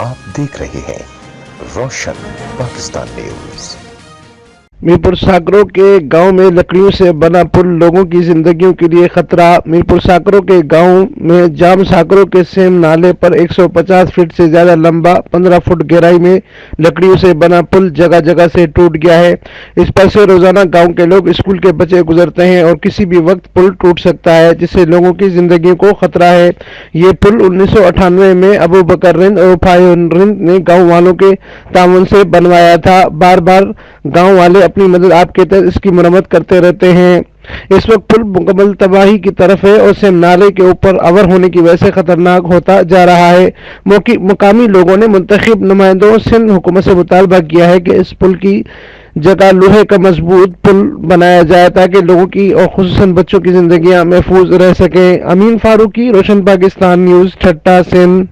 आप देख रहे हैं रोशन पाकिस्तान न्यूज। मीरपुर साकरों के गांव में लकड़ियों से बना पुल लोगों की जिंदगियों के लिए खतरा। मीरपुर साकरों के गांव में जाम साकरों के सेम नाले पर 150 फीट से ज्यादा लंबा 15 फुट गहराई में लकड़ियों से बना पुल जगह जगह से टूट गया है। इस पर से रोजाना गांव के लोग, स्कूल के बच्चे गुजरते हैं और किसी भी वक्त पुल टूट सकता है, जिससे लोगों की जिंदगी को खतरा है। ये पुल 1998 में अबू बकर रिंद और फायून रिंद ने गाँव वालों के ताउन से बनवाया था। बार बार गाँव वाले अपनी मदद आपके तहत इसकी मरम्मत करते रहते हैं। इस वक्त पुल मुकम्मल तबाही की तरफ है और सेम नाले के ऊपर अवर होने की वजह से खतरनाक होता जा रहा है। मुकामी लोगों ने मुंतखब नुमाइंदों सिंध हुकूमत से मुतालबा किया है कि इस पुल की जगह लोहे का मजबूत पुल बनाया जाए ताकि लोगों की और खुसूसन बच्चों की जिंदगियां महफूज रह सकें। अमीन फारूकी, रोशन पाकिस्तान न्यूज़, ठट्टा, सिंध।